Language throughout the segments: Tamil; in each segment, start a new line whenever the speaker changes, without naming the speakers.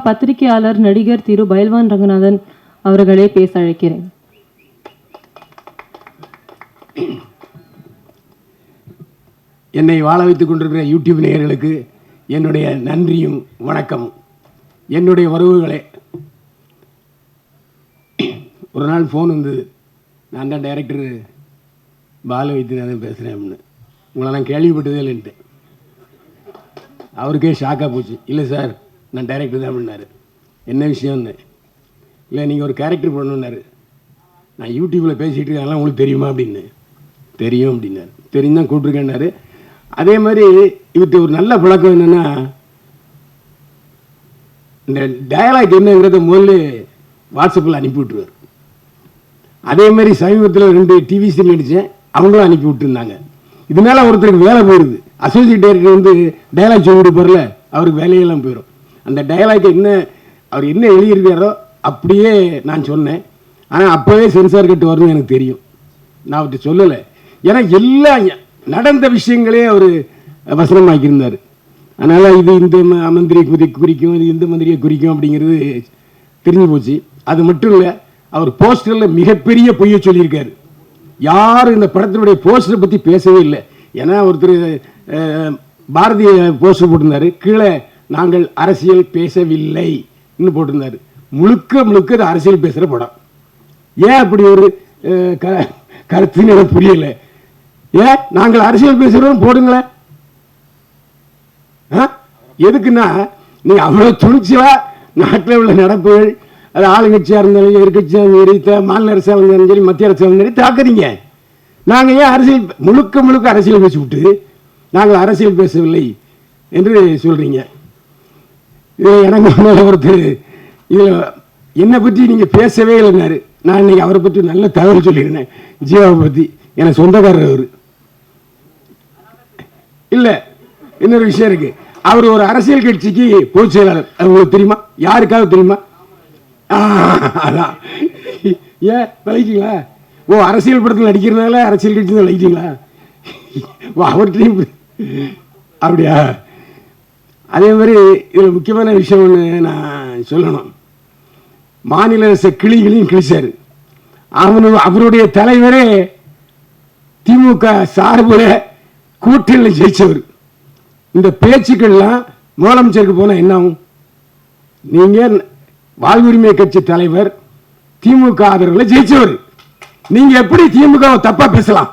பத்திரிகையாளர் நடிகர் திரு பைல்வான் ரங்கநாதன் அவர்களை பேச அழைக்கிறேன்.
என்னை வாழ வைத்துக் கொண்டிருக்கிற யூடியூப் நேயர்களுக்கு என்னுடைய நன்றியும் வணக்கம். என்னுடைய உறவுகளே, ஒரு நாள் ஃபோன் வந்தது, நான் தான் டைரக்டர் பால வைத்தியநாதன் பேசுகிறேன் அப்படின்னு. உங்களை நான் கேள்விப்பட்டதே இல்லைன்ட்டு அவருக்கே ஷாக்காக போச்சு. இல்லை சார், நான் டைரக்டர் தான் அப்படின்னாரு. என்ன விஷயம்னு. இல்லை, நீங்கள் ஒரு கேரக்டர் பண்ணணுன்னாரு. நான் யூடியூப்பில் பேசிகிட்டு இருக்கேன், உங்களுக்கு தெரியுமா அப்படின்னு. தெரியும் அப்படின்னாரு. தெரியும் தான் கூப்பிட்ருக்கேன்னாரு. அதே மாதிரி இவர்கிட்ட ஒரு நல்ல பழக்கம் என்னென்னா, இந்த டயலாக் என்னங்கிறத முதல்ல வாட்ஸ்அப்பில் அனுப்பி விட்டுருவார். அதே மாதிரி சமீபத்தில் 2 டிவி சீரியல் நடித்தேன், அவங்களும் அனுப்பி விட்டுருந்தாங்க. இதனால ஒருத்தருக்கு வேலை போயிடுது. அசோசியேட் டைரக்டர் வந்து டயலாக் சொல்லி கொடுப்பார்ல, அவருக்கு வேலையெல்லாம் போயிடும். அந்த டயலாக் என்ன அவர் என்ன எழுதியிருக்காரோ அப்படியே நான் சொன்னேன். ஆனால் அப்போவே சென்சார் கட்டு வரும்னு எனக்கு தெரியும். நான் அவர்கிட்ட சொல்லலை. ஏன்னா எல்லா நடந்த விஷயங்களே அவர் வசனமாக்கியிருந்தார். அதனால் இது இந்த மந்திரியை குறிக்கும், இது இந்த மந்திரியை குறிக்கும் அப்படிங்கிறது தெரிஞ்சு போச்சு. அது மட்டும் இல்லை, அவர் போஸ்டரில் மிகப்பெரிய பொய்யை சொல்லியிருக்காரு. யாரும் இந்த படத்தினுடைய போஸ்டரை பற்றி பேசவே இல்லை. ஏன்னா ஒருத்தர் பாரதிய போஸ்டர் போட்டிருந்தாரு, கீழே நாங்கள் அரசியல் பேசவில்லை இன்னும் போட்டிருந்தாரு. முழுக்க முழுக்க அது அரசியல் பேசுகிற படம். ஏன் அப்படி ஒரு கருத்துன்னு எனக்கு புரியலை. ஏன் நாங்கள் அரசியல் பேசுகிறோம் போடுங்களேன். எதுக்குன்னா, நீ அவ்வளோ துணிச்சலா நாட்டில் உள்ள நடப்புகள், அது ஆளுங்கட்சியாக இருந்தாலும் எதிர்கட்சியாக இருந்தாலும் மாநில அரசாக இருந்தாலும் சரி மத்திய அரசாக இருந்தாலும் சரி தாக்குறீங்க. நாங்கள் ஏன் அரசியல் முழுக்க முழுக்க அரசியல் பேசிவிட்டு நாங்கள் அரசியல் பேசவில்லை என்று சொல்கிறீங்க. இதில் எனக்கு ஒருத்தர் இதில் என்னை பற்றி நீங்கள் பேசவே இல்லைன்னாரு. நான் இன்னைக்கு அவரை பற்றி நல்ல தகவல் சொல்லியிருந்தேன். ஜீவாவை பற்றி எனக்கு சொந்தக்காரர் அவர் இல்லை. இன்னொரு விஷயம் இருக்கு, அவர் ஒரு அரசியல் கட்சிக்கு பொதுச் செயலாளர். உங்களுக்கு தெரியுமா? யாருக்காவது தெரியுமா? அதான். ஏன் விளைக்கீங்களா? ஓ, அரசியல் படத்தில் நடிக்கிறதுனால அரசியல் கட்சி தான் விளைக்கிட்டீங்களா? அவர்கிட்டையும் அப்படியா? அதே மாதிரி இதில் முக்கியமான விஷயம் ஒன்று நான் சொல்லணும். மாநில அரசு கிளிகளையும் கிழிச்சாரு. அவருடைய தலைவரே திமுக சார்பில் கூட்டணியில் ஜெயிச்சவர். இந்த பேச்சுக்கள்லாம் முதலமைச்சருக்கு போனால் என்ன ஆகும்? நீங்கள் வாழ்வுரிமை கட்சி தலைவர், திமுக ஆதரவில் ஜெயிச்சவர், நீங்க எப்படி திமுக தப்பா பேசலாம்?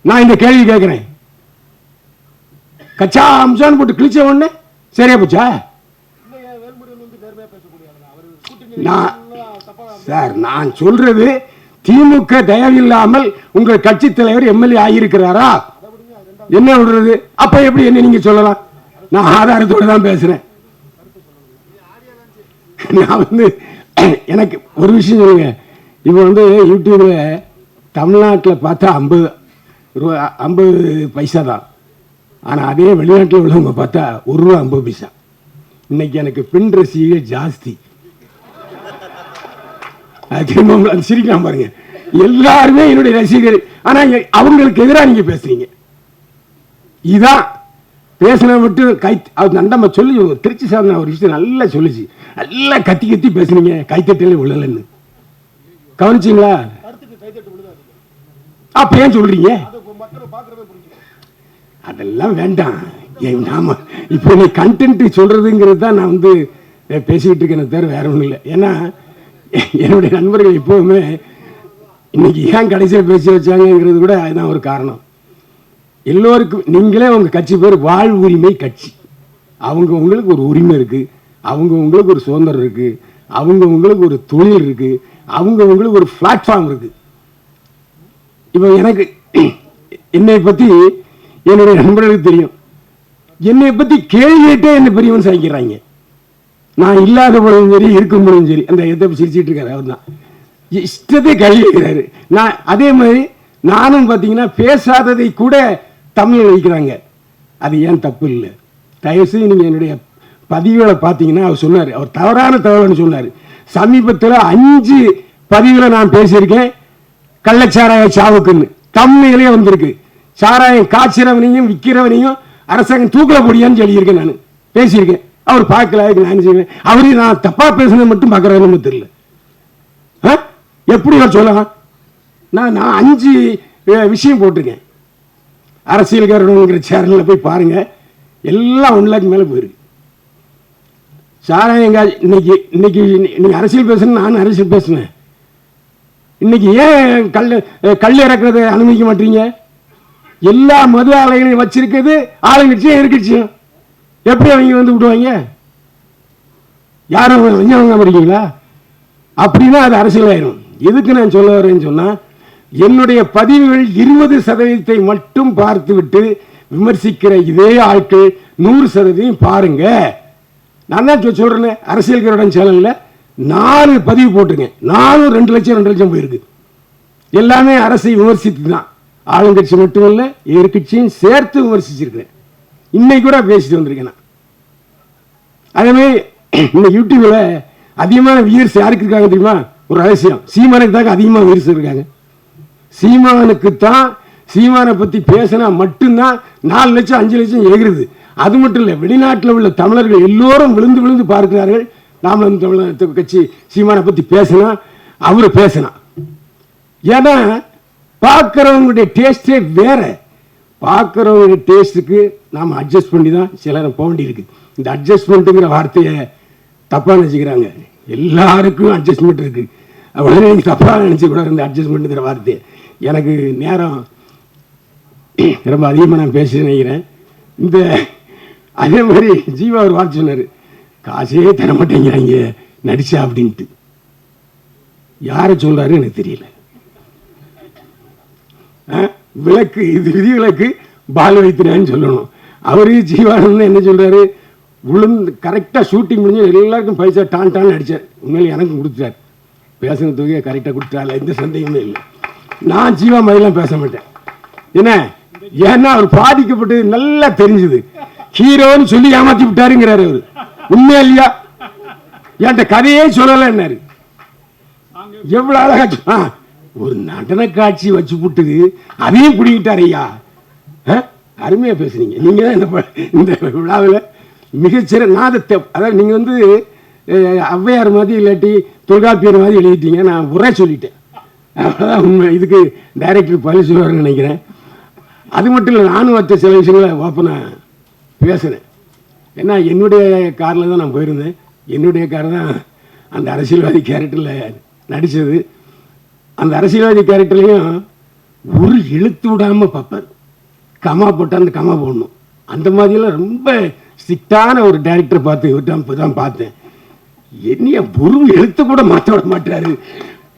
நான் இந்த கேள்வி கேட்கிறேன். கச்சா அம்சான் போட்டு கிழிச்ச உடனே சரியா போச்சா? சார், நான் சொல்றது திமுக தயவில்லாமல் உங்கள் கட்சி தலைவர் எம்எல்ஏ ஆகியிருக்கிறாரா? என்ன சொல்றது? அப்ப எப்படி என்ன நீங்க சொல்லலாம்? நான் ஆதாரத்தோடு தான் பேசுறேன். நான் வந்து எனக்கு ஒரு விஷயம் சொல்லுங்க. இப்போ வந்து யூடியூப்ல தமிழ்நாட்டில் பார்த்தா 50 பைசா தான். ஆனால் அதே வெளிநாட்டில் உள்ளவங்க பார்த்தா ₹1.50. இன்னைக்கு எனக்கு பெண் ரசிகர்கள் ஜாஸ்தி. திரும்ப சிரிக்கலாம் பாருங்க. எல்லாருமே என்னுடைய ரசிகர்கள். ஆனா அவங்களுக்கு எதிராக நீங்க பேசுறீங்க. இதான் பேசின மட்டும் நண்டமா சொல்லி திருச்சி சார்ந்த ஒரு விஷயம் நல்லா சொல்லிச்சு. நல்லா கத்தி கத்தி பேசுனீங்க, கைத்தட்டல விழலன்னு கவனிச்சிங்களா? அப்ப ஏன் சொல்றீங்க? அதெல்லாம் வேண்டாம். நாம இப்ப நீ கண்டென்ட் சொல்றதுங்கிறது தான் நான் வந்து பேசிக்கிட்டு இருக்கேன், தவிர வேற ஒன்றும் இல்லை. ஏன்னா என்னுடைய நண்பர்கள் எப்போவுமே இன்னைக்கு ஏன் கடைசியில் பேசி வச்சாங்கிறது கூட அதுதான் ஒரு காரணம். எல்லோருக்கும் நீங்களே உங்க கட்சி பேர் வாழ்வுரிமை கட்சி. அவங்க உங்களுக்கு ஒரு உரிமை இருக்கு, அவங்க உங்களுக்கு ஒரு சுதந்திரம் இருக்கு, அவங்க உங்களுக்கு ஒரு தொழில் இருக்கு, அவங்க உங்களுக்கு ஒரு பிளாட்ஃபார்ம் இருக்கு. இப்போ எனக்கு என்னை பத்தி என்னுடைய நண்பர்களுக்கு தெரியும். என்னை பத்தி கேள்வி கேட்டே என்ன பெரியவன் சாய்க்கிறாங்க. நான் இல்லாத பொழுதும் சரி இருக்கும் பொழுதும் சரி அந்த எதை சிரிச்சிட்டு இருக்காரு. அவர் தான் இஷ்டத்தை கேள்வி கேட்கிறாரு. நான் அதே மாதிரி நானும் பார்த்தீங்கன்னா பேசாததை கூட தமிழில் வைக்கிறாங்க. அது ஏன் தப்பு இல்லை? தயவுசெய்து நீங்கள் என்னுடைய பதிவுகளை பார்த்தீங்கன்னா அவர் சொன்னார், அவர் தவறான தகவல்னு சொன்னார். சமீபத்தில் 5 பதிவுகளை நான் பேசியிருக்கேன். கள்ளச்சாராய சாவுக்குன்னு தமிழிலே வந்திருக்கு. சாராயம் காய்ச்சிறவனையும் விற்கிறவனையும் அரசாங்கம் தூக்கில போடியான்னு சொல்லியிருக்கேன். நான் பேசியிருக்கேன். அவர் பார்க்கல, நான் செய்வேன். அவரு நான் தப்பா பேசுனது மட்டும் பார்க்கறாருன்னு தெரியல. எப்படி அவர் சொல்லலாம்? நான் 5 விஷயம் போட்டிருக்கேன். அரசியல்காரங்கிற சேனல்ல போய் பாருங்க, எல்லாம் 1 லேக் மேல போயிருக்கு. சாராயங்க இன்னைக்கு நீங்க அரசியல் பேசணும், நானும் அரசியல் பேசுனேன். இன்னைக்கு ஏன் கல் இறக்குறத அனுமதிக்க மாட்டீங்க? எல்லா மது ஆலைகளையும் வச்சிருக்கிறது ஆளுங்கட்சியும் எதிர்கட்சியும். எப்படி அவங்க வந்து விடுவாங்க? யாரும் வஞ்சவங்க இருக்கீங்களா? அப்படின்னா அது அரசியலாயிரும். எதுக்கு நான் சொல்ல வரேன்னு சொன்னா, என்னுடைய பதிவுகள் 20% மட்டும் பார்த்து விட்டு விமர்சிக்கிற இதே ஆட்கள் 100% பாருங்க. நான் தான் சொல்றேன், அரசியல்காரன் சேனல்ல 4 பதிவு போட்டுங்க, 4 2 லட்சம் போயிருக்கு. எல்லாமே அரசை விமர்சித்து தான், ஆளுங்கட்சி மட்டுமல்ல எதிர்கட்சியும் சேர்த்து விமர்சிச்சிருக்கிறேன். இன்னைக்கு கூட பேசிட்டு வந்திருக்கேன். அதே மாதிரி இந்த யூடியூப்ல அதிகமான வியூர்ஸ் யாருக்கு இருக்காங்க தெரியுமா? ஒரு ரகசியம், சீமானுக்கு தான் அதிகமாக வியூர்ஸ் இருக்காங்க. சீமானுக்கு தான், சீமானை பத்தி பேசினா மட்டும்தான் 4 லட்சம் 5 லட்சம் ஏறுது. அது மட்டும் இல்லை, வெளிநாட்டில் உள்ள தமிழர்கள் எல்லோரும் விழுந்து விழுந்து பார்க்கிறார்கள். நாம தமிழக கட்சி சீமானை பத்தி பேசினா, அவரு பேசினா. ஏன்னா பார்க்கிறவங்களுடைய டேஸ்டே வேற. பார்க்கிறவங்களுடைய டேஸ்ட்டுக்கு நாம் அட்ஜஸ்ட் பண்ணி தான் சில நேரம் போக வேண்டியிருக்கு. இந்த அட்ஜஸ்ட்மெண்ட்டுங்கிற வார்த்தையை தப்பா நினைச்சுக்கிறாங்க. எல்லாருக்கும் அட்ஜஸ்ட்மெண்ட் இருக்கு. உடனே நீங்க தப்பா நினைச்சு கூட இந்த அட்ஜஸ்ட்மெண்ட்டுங்கிற வார்த்தையை. எனக்கு நேரம் ரொம்ப அதிகமாக நான் பேச நினைக்கிறேன். இந்த அதே மாதிரி ஜீவா ஒரு வார்த்தை சொன்னார், காசே தர மாட்டேங்கிறாங்க நடிச்சா அப்படின்ட்டு. யாரை சொல்றாரு எனக்கு தெரியல. விளக்கு இது விதிவிலக்கு பால் வைத்தினான்னு சொல்லணும். அவரு ஜீவானந்த் என்ன சொல்றாரு, விழுந்து கரெக்டாக ஷூட்டிங் முடிஞ்சு எல்லாருக்கும் பைசா டான் டான் அடிச்சார். உண்மையில எனக்கும் கொடுத்துட்டார். பேசுன தொகையை கரெக்டாக கொடுத்தால எந்த சந்தேகமே இல்லை. நான் ஜீவா மாதிரிலாம் பேச மாட்டேன். ஏன்னா அவர் பாதிக்கப்பட்டு நல்லா தெரிஞ்சது. ஹீரோன்னு சொல்லி ஏமாத்தி விட்டாருங்கிறாரு அவரு. உண்மையா இல்லையா? என்கிட்ட கதையே சொல்லல என்னாரு. எவ்வளவு அழகா ஒரு நடன காட்சி வச்சு புட்டுது, அதையும் பிடிக்கிட்டார் ஐயா. அருமையா பேசுறீங்க. நீங்க தான் இந்த விழாவில் மிகச்சிறந்த நாதத்தை, அதாவது நீங்க வந்து ஔவையார் மாதிரி இல்லாட்டி தொல்காப்பியர் மாதிரி எழுதிட்டீங்க. நான் உரை சொல்லிட்டேன், அவ்வளோதான் உண்மை. இதுக்கு டைரக்டர் பதில் சொல்லுவாருன்னு நினைக்கிறேன். அது மட்டும் இல்லை, நானும் மற்ற சில விஷயங்களை ஓப்பனாக பேசுகிறேன். ஏன்னா என்னுடைய காரில் தான் நான் போயிருந்தேன். என்னுடைய கார் தான் அந்த அரசியல்வாதி கேரக்டரில் நடித்தது. அந்த அரசியல்வாதி கேரக்டர்லையும் ஒரு இழுத்து விடாமல் பார்ப்பார். கமா போட்டால் அந்த கமா போடணும். அந்த மாதிரியெல்லாம் ரொம்ப ஸ்ட்ரிக்டான ஒரு டைரக்டரை பார்த்து இப்போ தான் பார்த்தேன். என்னைய ஒரு எழுத்து கூட மாற்ற விட மாட்டாரு,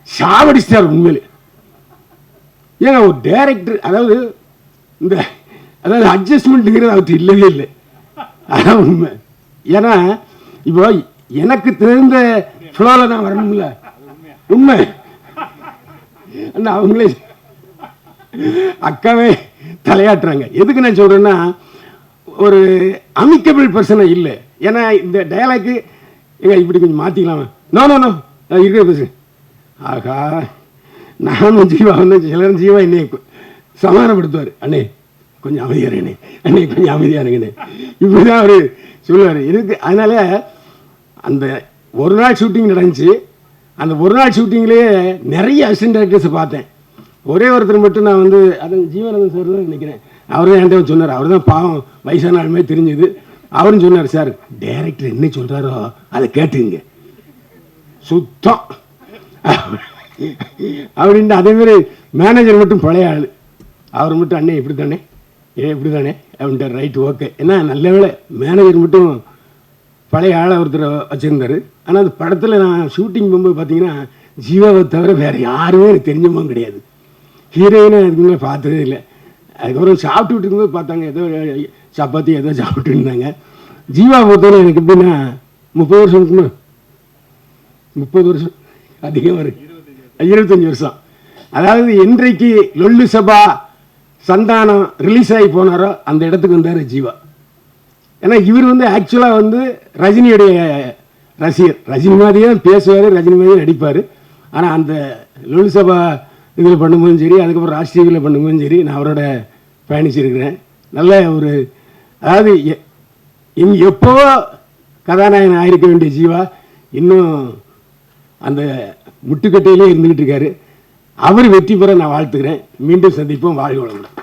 சாவடிச்சார் உண்மையிலே. ஏங்க ஒரு டைரக்டர், அதாவது இந்த அட்ஜஸ்ட்மெண்ட்டுங்கிறது அவருக்கு இல்லவே இல்லை. அதான் உண்மை. ஏன்னா இப்போ எனக்கு தெரிந்த ஃப்ளோவில் தான் வரணும்ல, உண்மை. அவங்களே அக்காவே தலையாட்டுறாங்க. எதுக்கு நான் சொல்றேன்னா, ஒரு அமிக்கபிள் பர்சனை இல்லை. ஏன்னா இந்த டயலாக்கு எங்க இப்படி கொஞ்சம் மாத்திக்கலாமா? நோ நோ நோ இருக்க பேசு. ஆகா, நானும் ஜீவா வந்து சிலரும் ஜீவா என்னை சமாதானப்படுத்துவார். அண்ணே கொஞ்சம் அமைதியாருங்கண்ணே, அண்ணே கொஞ்சம் அமைதியாருங்கண்ணே, இப்படிதான் அவரு சொல்லுவார். இதுக்கு அதனால அந்த ஒரு நாள் ஷூட்டிங் நடந்துச்சு. அந்த ஒரு நாள் ஷூட்டிங்லேயே நிறைய அசிஸ்டன்ட் டைரக்டர்ஸை பார்த்தேன். ஒரே ஒருத்தர் மட்டும் நான் வந்து அது ஜீவானந்தன் சார் தான் நினைக்கிறேன். அவர் தான் என்கிட்ட சொன்னார். அவர் தான் பாவம் வயசான ஆளுமே தெரிஞ்சது. அவரும் சொன்னார், சார் டைரக்டர் என்ன சொல்கிறாரோ அதை கேட்டுங்க சுத்தம் அப்படின்ட்டு. அதேமாரி மேனேஜர் மட்டும் பழைய ஆள். அவர் மட்டும் அண்ணே இப்படி தானே இப்படி தானே அப்படின்ட்டார். Right okay. ஏன்னா நல்ல வேலை மேனேஜர் மட்டும் பழைய ஆளை ஒருத்தர் வச்சுருந்தார். ஆனால் அந்த படத்தில் நான் ஷூட்டிங் போகும்போது பார்த்தீங்கன்னா ஜீவாவை தவிர வேறு யாருமே எனக்கு தெரிஞ்சவங்க கிடையாது. ஹீரோயினை அதுக்கு மேலே பார்த்ததே இல்லை. அதுக்கப்புறம் சாப்பிட்டு இருக்கும்போது பார்த்தாங்க, ஏதோ சப்பாத்தி ஏதோ சாப்பிட்டு இருந்தாங்க. ஜீவா பொறுத்தவரை எனக்கு எப்படின்னா 30 வருஷம் இருக்குமா, 30 வருஷம் அதிகமாக இருக்கு, 25 வருஷம். அதாவது என்றைக்கு லொல்லு சபா சந்தானம் ரிலீஸ் ஆகி போனாரோ அந்த இடத்துக்கு வந்தார் ஜீவா. ஏன்னா இவர் வந்து ஆக்சுவலாக வந்து ரஜினியுடைய ரசிகர். ரஜினி மாதிரியே பேசுவார், ரஜினி மாதிரியே நடிப்பார். ஆனால் அந்த லொல்லு சபா இதில் பண்ணும்போதும் சரி, அதுக்கப்புறம் ராஷ்டிரியில் பண்ணும்போதும் சரி, நான் அவரோட பயணிச்சிருக்கிறேன். நல்ல ஒரு, அதாவது எப்போ கதாநாயகன் ஆயிருக்க வேண்டிய ஜீவா இன்னும் அந்த முட்டுக்கட்டையிலே இருந்துகிட்டு இருக்காரு. அவர் வெற்றி பெற நான் வாழ்த்துக்கிறேன். மீண்டும் சந்திப்போம். வாழ்க வளமுடன்.